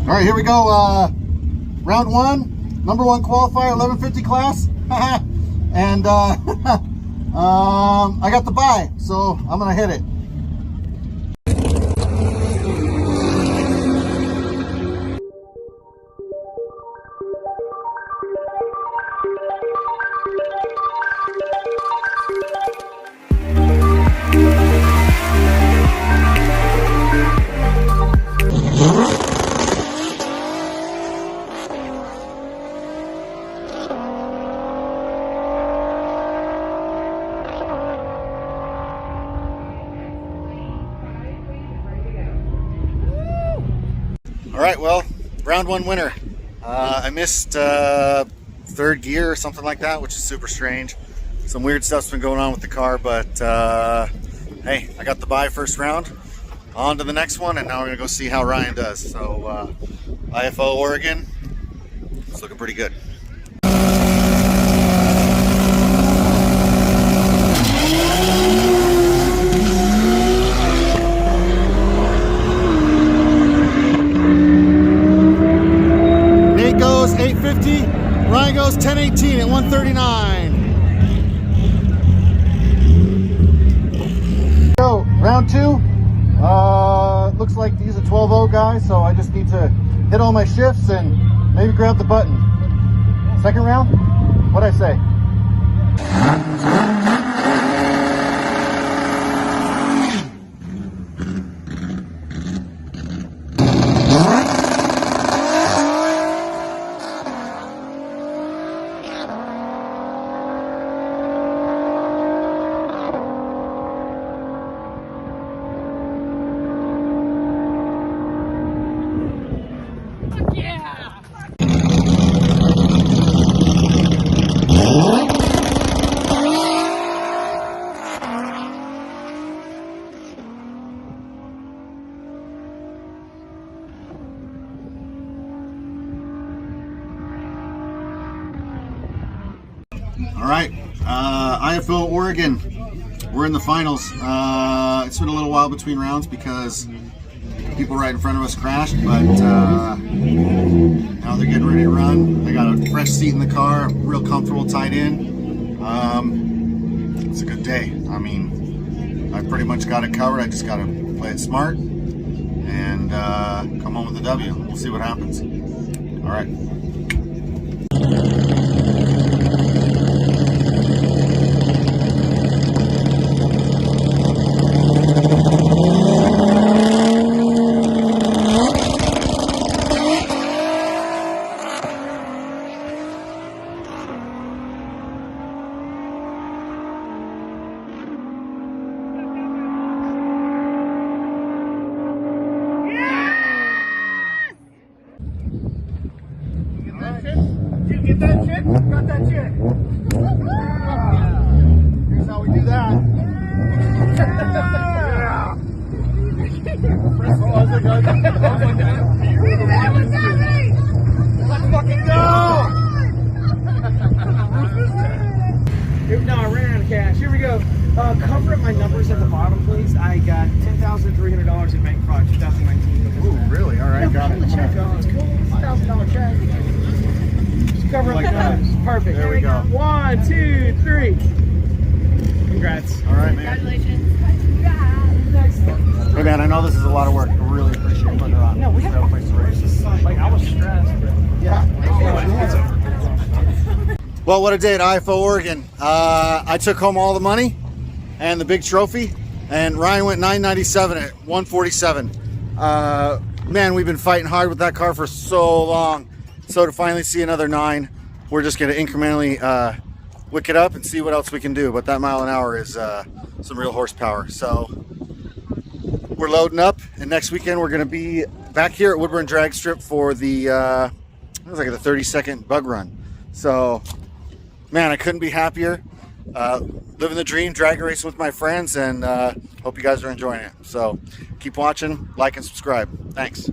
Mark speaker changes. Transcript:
Speaker 1: All right, here we go. Round one, number one qualifier, 1150 class. And I got the bye, so I'm gonna hit it. All right, well, round one winner. I missed third gear or something like that, which is super strange. Some weird stuff's been going on with the car, but hey, I got the bye first round. On to the next one, and now we're gonna go see how Ryan does. So IFO Oregon, it's looking pretty good. Nate goes 850, Ryan goes 1018 at 139. So round two. Looks like he's a 12-0 guy, so I just need to hit all my shifts and maybe grab the button. Second round? What'd I say? All right, IFO Oregon, we're in the finals. It's been a little while between rounds because people right in front of us crashed, but now they're getting ready to run. They got a fresh seat in the car, real comfortable, tied in. It's a good day. I mean, I pretty much got it covered. I just got to play it smart and come home with a W. We'll see what happens. All right.
Speaker 2: Get that shit? Got that shit.
Speaker 1: Here's how we do that.
Speaker 2: Let's fucking go! No, I ran out of cash. Here we go. Cover up my numbers at the bottom, please. I got $10,300 in bank fraud 2019.
Speaker 1: Ooh, really? All right, got it.
Speaker 2: Check. It's cool. $1,000 check. Cover up
Speaker 1: Like
Speaker 2: the
Speaker 1: that.
Speaker 2: numbers. Perfect.
Speaker 1: There we go.
Speaker 2: 1, 2, 3. Congrats.
Speaker 1: All right, man.
Speaker 3: Congratulations.
Speaker 1: Hey, man, I know this is a lot of work. I really appreciate putting it on.
Speaker 2: No, we have
Speaker 1: a place to race.
Speaker 2: Like, I was stressed, but yeah.
Speaker 1: Well, what a day at IFO Oregon. I took home all the money and the big trophy, and Ryan went 997 at 147. Man, we've been fighting hard with that car for so long. So to finally see another 9, we're just going to incrementally wick it up and see what else we can do. But that mile an hour is some real horsepower. So we're loading up, and next weekend we're going to be back here at Woodburn Drag Strip for the it was like the 32nd bug run. So, man, I couldn't be happier. Living the dream, drag race with my friends, and hope you guys are enjoying it. So keep watching, like, and subscribe. Thanks.